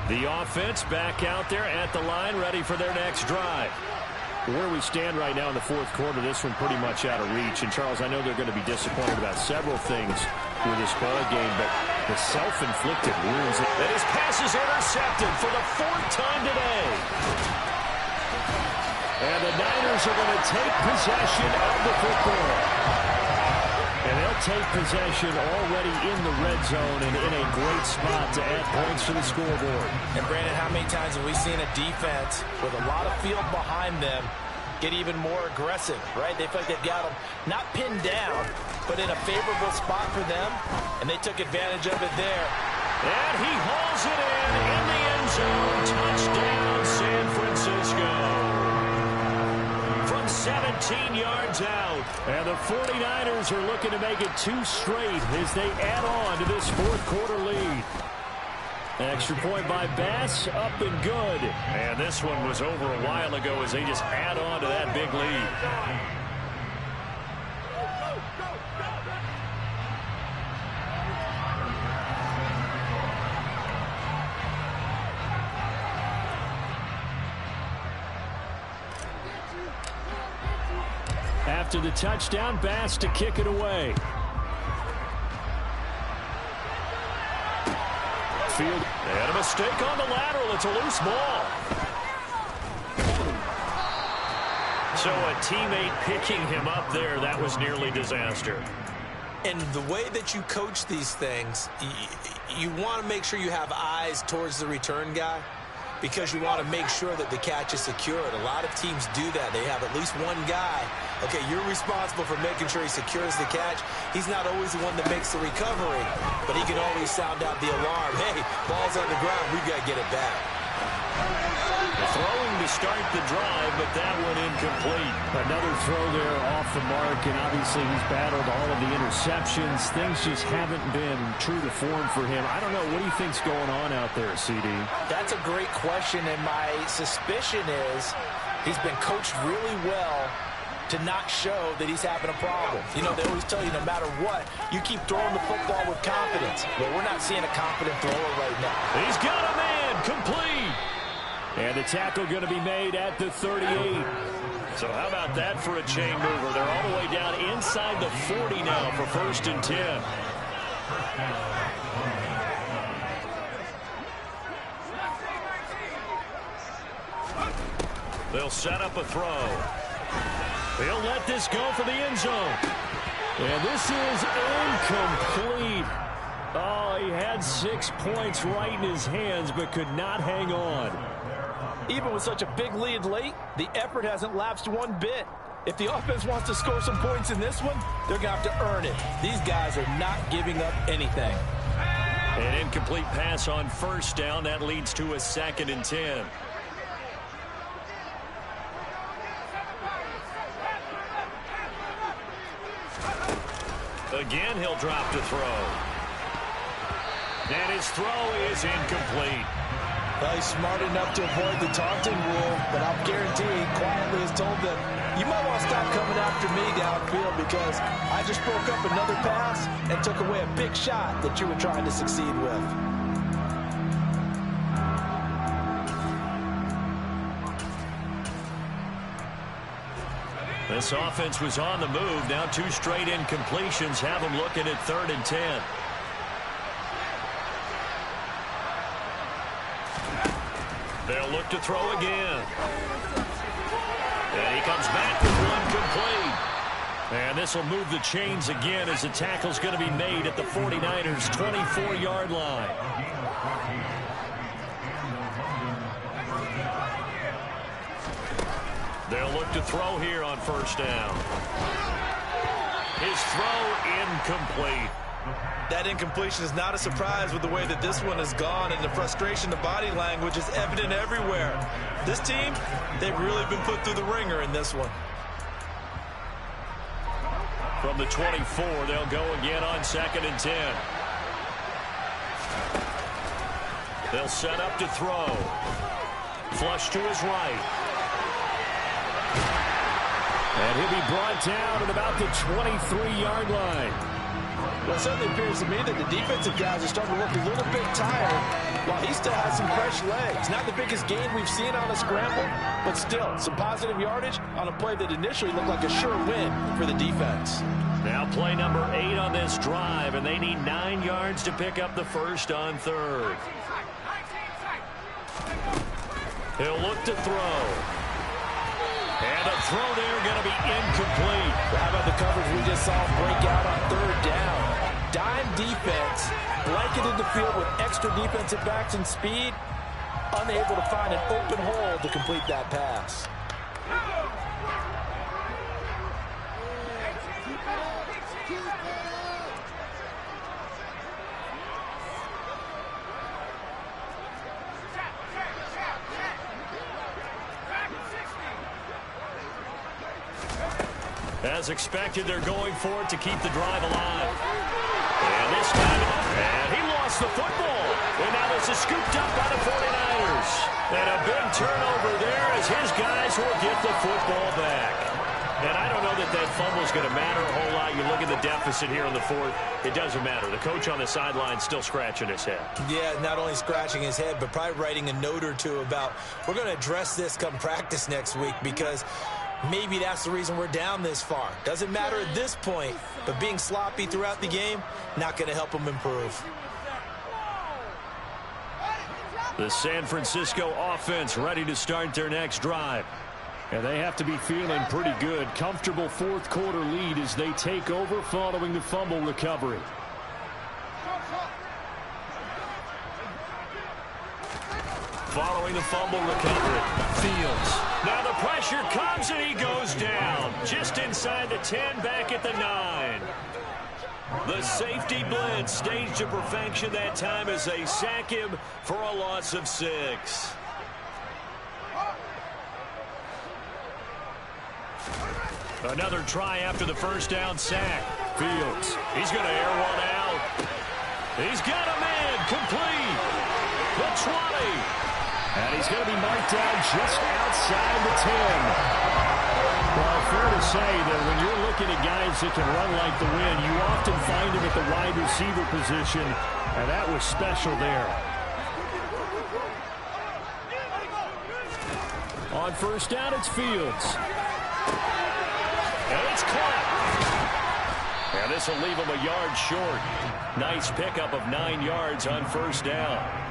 The offense back out there at the line, ready for their next drive. Where we stand right now in the fourth quarter, this one pretty much out of reach. And, Charles, I know they're going to be disappointed about several things with this ball game, but the self-inflicted wounds. And his pass is intercepted for the fourth time today. And the Niners are going to take possession of the football. And they'll take possession already in the red zone and in a great spot to add points to the scoreboard. And, Brandon, how many times have we seen a defense with a lot of field behind them get even more aggressive, right? They feel like they've got them not pinned down, but in a favorable spot for them, and they took advantage of it there. And he hauls it in the end zone. Touchdown, San Francisco. 17 yards out. And the 49ers are looking to make it 2 straight as they add on to this fourth quarter lead. Extra point by Bass, up and good. And this one was over a while ago as they just add on to that big lead. After the touchdown, Bass to kick it away. Field and a mistake on the lateral. It's a loose ball. So a teammate picking him up there, that was nearly disaster. And the way that you coach these things, you want to make sure you have eyes towards the return guy, because you want to make sure that the catch is secured. A lot of teams do that. They have at least one guy. Okay, you're responsible for making sure he secures the catch. He's not always the one that makes the recovery, but he can always sound out the alarm. Hey, ball's on the ground. We've got to get it back. Throwing to start the drive, but that one incomplete. Another throw there off the mark, and obviously he's battled all of the interceptions. Things just haven't been true to form for him. I don't know. What do you think's going on out there, CD? That's a great question, and my suspicion is he's been coached really well to not show that he's having a problem. You know, they always tell you no matter what, you keep throwing the football with confidence. Well, we're not seeing a confident thrower right now. He's got a man, complete. And the tackle going to be made at the 38. So how about that for a chain mover? They're all the way down inside the 40 now for 1st and 10. They'll set up a throw. They'll let this go for the end zone. And this is incomplete. Oh, he had 6 points right in his hands, but could not hang on. Even with such a big lead late, the effort hasn't lapsed one bit. If the offense wants to score some points in this one, they're going to have to earn it. These guys are not giving up anything. An incomplete pass on 1st down. That leads to a 2nd and 10. Again, he'll drop to throw. And his throw is incomplete. Well, he's smart enough to avoid the taunting rule, but I'll guarantee he quietly has told them, you might want to stop coming after me downfield because I just broke up another pass and took away a big shot that you were trying to succeed with. This offense was on the move. Now 2 straight incompletions have them looking at 3rd and 10. They'll look to throw again. And he comes back with one complete. And this will move the chains again as the tackle's going to be made at the 49ers' 24-yard line. They'll look to throw here on 1st down. His throw incomplete. That incompletion is not a surprise with the way that this one has gone, and the frustration, the body language is evident everywhere. This team, they've really been put through the ringer in this one. From the 24, they'll go again on 2nd and 10. They'll set up to throw. Flush to his right. And he'll be brought down at about the 23-yard line. Well, it certainly appears to me that the defensive guys are starting to look a little bit tired while he still has some fresh legs. Not the biggest gain we've seen on a scramble, but still some positive yardage on a play that initially looked like a sure win for the defense. Now play number 8 on this drive, and they need 9 yards to pick up the first on 3rd. He'll look to throw. And a throw there going to be incomplete. How about the coverage we just saw break out on 3rd down? Dime defense, blanketed the field with extra defensive backs and speed, unable to find an open hole to complete that pass. As expected, they're going for it to keep the drive alive. And this time, and he lost the football. And now this is scooped up by the 49ers. And a big turnover there as his guys will get the football back. And I don't know that that fumble is going to matter a whole lot. You look at the deficit here in the 4th. It doesn't matter. The coach on the sideline still scratching his head. Yeah, not only scratching his head, but probably writing a note or two about, we're going to address this come practice next week because maybe that's the reason we're down this far. Doesn't matter at this point, but being sloppy throughout the game, not going to help them improve. The San Francisco offense ready to start their next drive. And they have to be feeling pretty good. Comfortable 4th quarter lead as they take over following the fumble recovery. Following the fumble recovery, Fields. Now the pressure comes and he goes down. Just inside the 10, back at the 9. The safety blitz staged to perfection that time as they sack him for a loss of 6. Another try after the 1st down sack. Fields. He's going to air one out. He's got a man complete. The 20. And he's going to be marked down just outside the 10. Well, fair to say that when you're looking at guys that can run like the wind, you often find them at the wide receiver position, and that was special there. On 1st down, it's Fields. And it's caught. And this will leave him a yard short. Nice pickup of 9 yards on 1st down.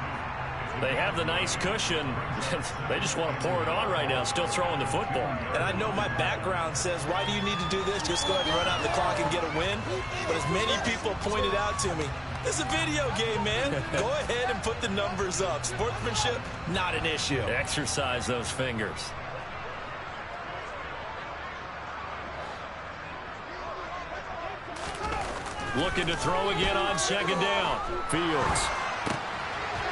They have the nice cushion. They just want to pour it on right now, still throwing the football. And I know my background says, why do you need to do this? Just go ahead and run out the clock and get a win. But as many people pointed out to me, it's a video game, man. Go ahead and put the numbers up. Sportsmanship, not an issue. Exercise those fingers. Looking to throw again on 2nd down. Fields.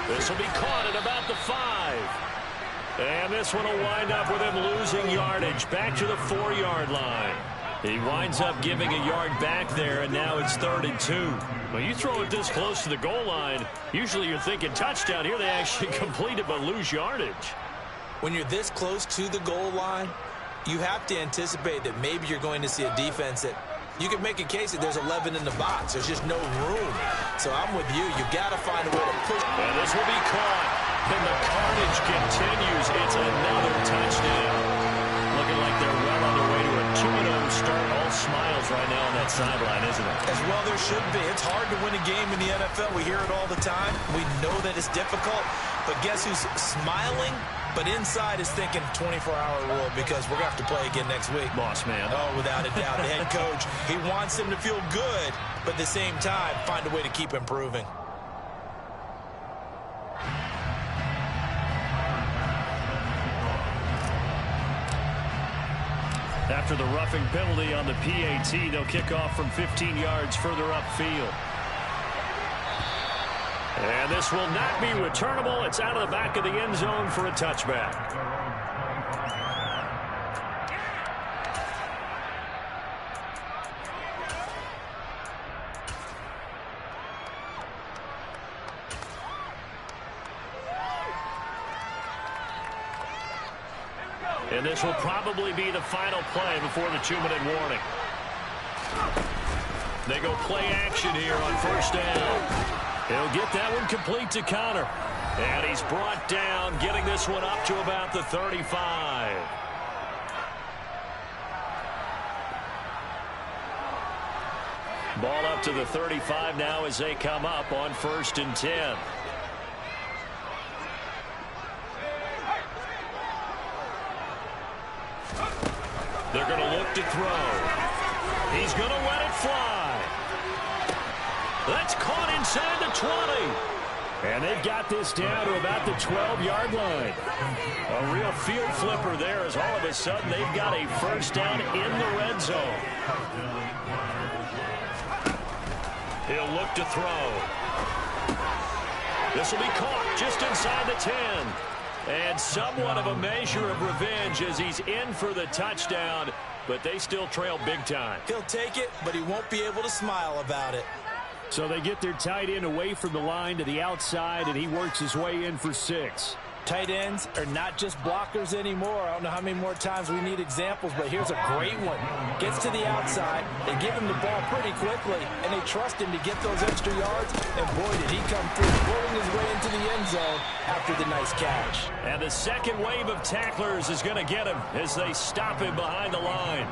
This will be caught at about the 5. And this one will wind up with him losing yardage back to the 4-yard line. He winds up giving a yard back there, and now it's 3rd and 2. Well, you throw it this close to the goal line, usually you're thinking touchdown. Here they actually complete it but lose yardage. When you're this close to the goal line, you have to anticipate that maybe you're going to see a defense that you can make a case that there's 11 in the box. There's just no room. So I'm with you. You've got to find a way to push. And this will be caught. And the carnage continues. It's another touchdown. Looking like they're well on their way to a 2-0 start. All smiles right now on that sideline, isn't it? As well there should be. It's hard to win a game in the NFL. We hear it all the time. We know that it's difficult. But guess who's smiling? But inside is thinking 24-hour rule because we're going to have to play again next week. Boss man. Oh, without a doubt. The head coach, he wants them to feel good, but at the same time, find a way to keep improving. After the roughing penalty on the PAT, they'll kick off from 15 yards further upfield. And this will not be returnable. It's out of the back of the end zone for a touchback. And this will probably be the final play before the 2-minute warning. They go play action here on 1st down. He'll get that one complete to Connor. And he's brought down, getting this one up to about the 35. Ball up to the 35 now as they come up on 1st and 10. They're going to look to throw. He's going to let it fly. That's caught inside the 20. And they've got this down to about the 12-yard line. A real field flipper there as all of a sudden they've got a 1st down in the red zone. He'll look to throw. This will be caught just inside the 10. And somewhat of a measure of revenge as he's in for the touchdown, but they still trail big time. He'll take it, but he won't be able to smile about it. So they get their tight end away from the line to the outside, and he works his way in for 6. Tight ends are not just blockers anymore. I don't know how many more times we need examples, but here's a great one. Gets to the outside, they give him the ball pretty quickly, and they trust him to get those extra yards, and boy, did he come through, rolling his way into the end zone after the nice catch. And the second wave of tacklers is going to get him as they stop him behind the line.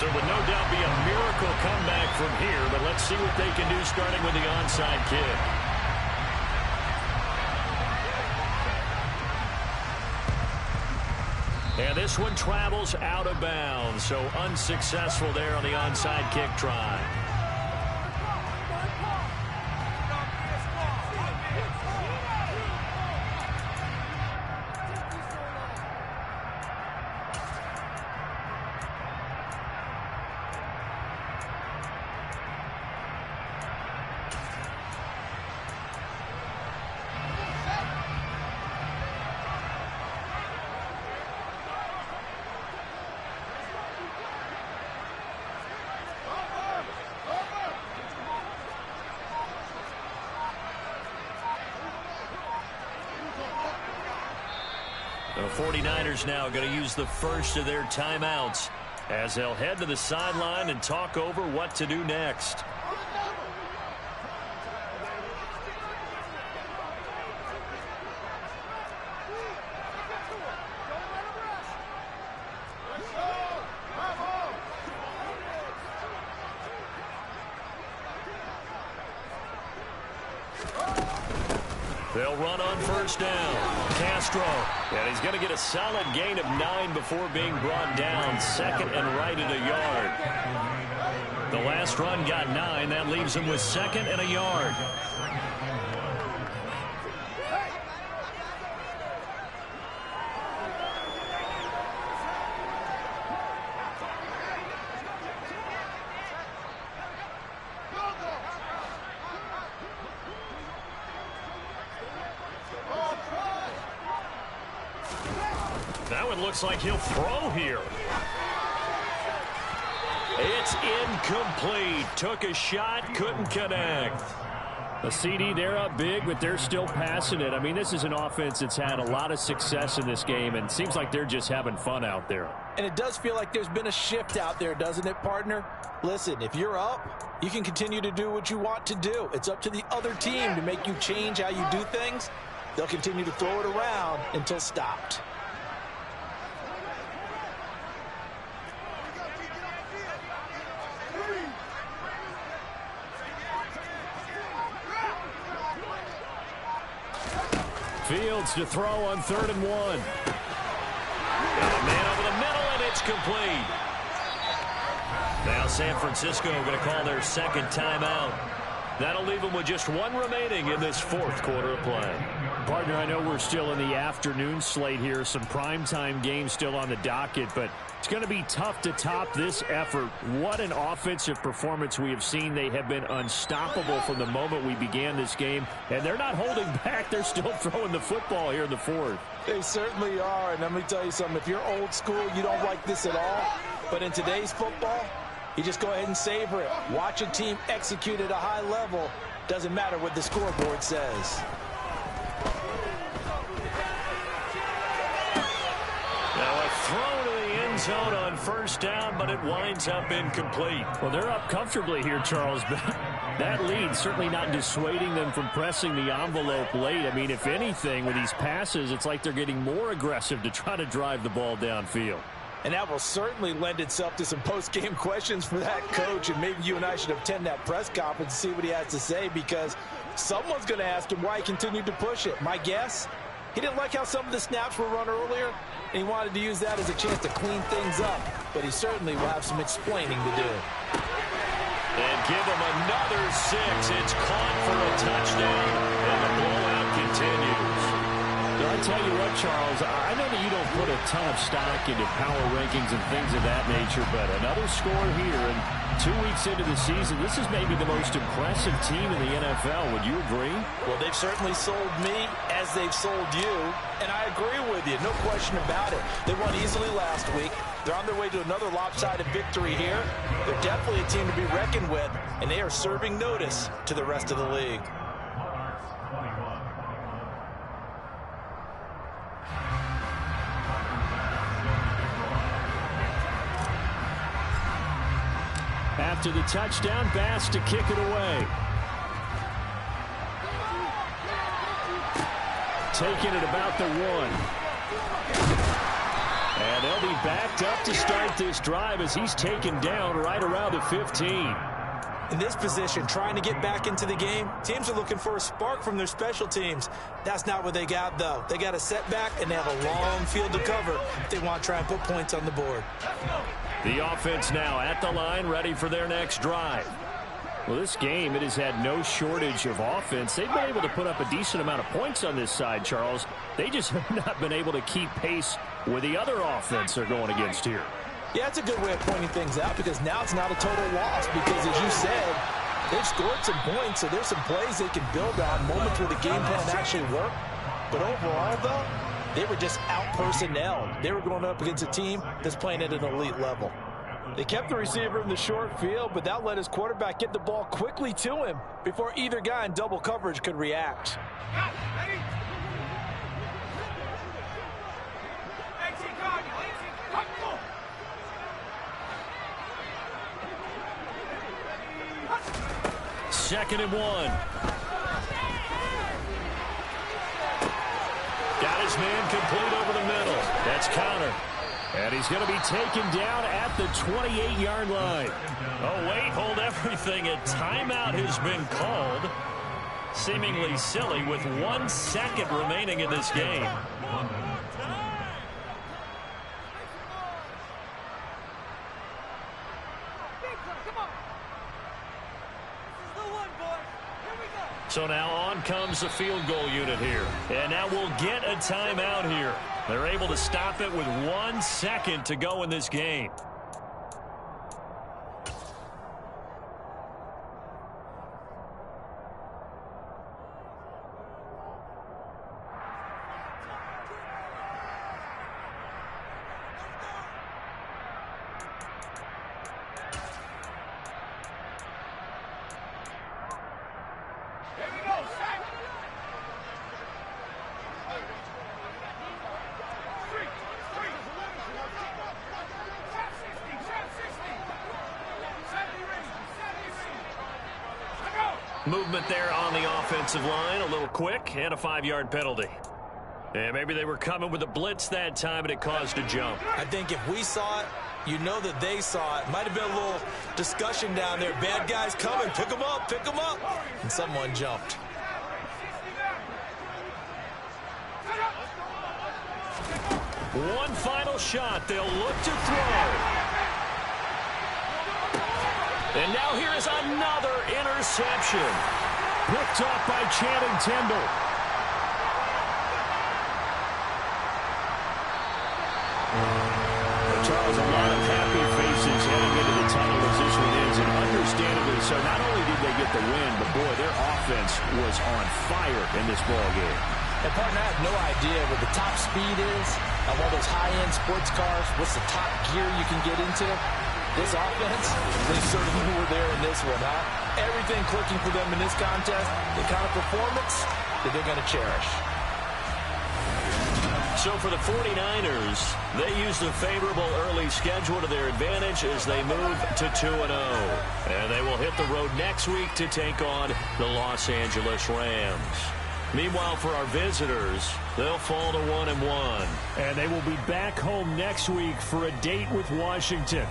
So it would no doubt be a miracle comeback from here, but let's see what they can do starting with the onside kick. And this one travels out of bounds, so unsuccessful there on the onside kick try. The 49ers now going to use the first of their timeouts as they'll head to the sideline and talk over what to do next. They'll run on 1st down. Castro. And he's going to get a solid gain of 9 before being brought down. 2nd and right at a yard. The last run got 9. That leaves him with 2nd and a yard. That one looks like he'll throw here. It's incomplete. Took a shot, couldn't connect. A CD, they're up big, but they're still passing it. I mean, this is an offense that's had a lot of success in this game, and it seems like they're just having fun out there. And it does feel like there's been a shift out there, doesn't it, partner? Listen, if you're up, you can continue to do what you want to do. It's up to the other team to make you change how you do things. They'll continue to throw it around until stopped. Fields to throw on 3rd and 1. And a man over the middle, and it's complete. Now San Francisco going to call their second timeout. That'll leave them with just one remaining in this 4th quarter of play. Partner, I know we're still in the afternoon slate here. Some primetime games still on the docket, but it's going to be tough to top this effort. What an offensive performance we have seen. They have been unstoppable from the moment we began this game, and they're not holding back. They're still throwing the football here in the 4th. They certainly are, and let me tell you something. If you're old school, you don't like this at all. But in today's football, you just go ahead and savor it. Watch a team execute at a high level. Doesn't matter what the scoreboard says. Now a throw to the end zone on 1st down, but it winds up incomplete. Well, they're up comfortably here, Charles, but that lead certainly not dissuading them from pressing the envelope late. I mean, if anything, with these passes, it's like they're getting more aggressive to try to drive the ball downfield. And that will certainly lend itself to some post-game questions for that coach, and maybe you and I should attend that press conference and see what he has to say, because someone's going to ask him why he continued to push it. My guess, he didn't like how some of the snaps were run earlier, and he wanted to use that as a chance to clean things up, but he certainly will have some explaining to do. And give him another 6. It's caught for a touchdown, and the blowout continues. I tell you what, Charles, I know that you don't put a ton of stock into power rankings and things of that nature, but another score here, and 2 weeks into the season, this is maybe the most impressive team in the NFL. Would you agree? Well, they've certainly sold me as they've sold you, and I agree with you, no question about it. They won easily last week. They're on their way to another lopsided victory here. They're definitely a team to be reckoned with, and they are serving notice to the rest of the league. After the touchdown, Bass to kick it away. Taking it about the 1. And they'll be backed up to start this drive as he's taken down right around the 15. In this position, trying to get back into the game, teams are looking for a spark from their special teams. That's not what they got, though. They got a setback, and they have a long field to cover if they want to try and put points on the board. The offense now at the line, ready for their next drive. Well, this game, it has had no shortage of offense. They've been able to put up a decent amount of points on this side, Charles. They just have not been able to keep pace with the other offense they're going against here. Yeah, that's a good way of pointing things out, because now it's not a total loss, because as you said, they've scored some points, so there's some plays they can build on, moments where the game plan actually worked. But overall, though, they were just out-personnelled. They were going up against a team that's playing at an elite level. They kept the receiver in the short field, but that let his quarterback get the ball quickly to him before either guy in double coverage could react. Second and 1. Got his man complete over the middle. That's Connor. And he's going to be taken down at the 28-yard line. Oh, wait, hold everything. A timeout has been called. Seemingly silly with 1 second remaining in this game. So now on comes the field goal unit here. And now we'll get a timeout here. They're able to stop it with 1 second to go in this game. Movement there on the offensive line, a little quick, and a 5-yard penalty. And maybe they were coming with a blitz that time, and it caused a jump. I think if we saw it, you know that they saw it. Might have been a little discussion down there. Bad guys coming. Pick them up. Pick them up. And someone jumped. One final shot. They'll look to throw. And now here is another interception. Picked off by Channing Tindall. Charles, a lot of happy faces heading into the tunnel as this one ends, and understandably so. Not only did they get the win, but boy, their offense was on fire in this ball game. And partner, I have no idea what the top speed is on one of those high-end sports cars. What's the top gear you can get into? This offense, they certainly were there in this one, huh? Everything clicking for them in this contest, the kind of performance that they're going to cherish. So for the 49ers, they used a favorable early schedule to their advantage as they move to 2-0. And they will hit the road next week to take on the Los Angeles Rams. Meanwhile, for our visitors, they'll fall to 1-1. And they will be back home next week for a date with Washington.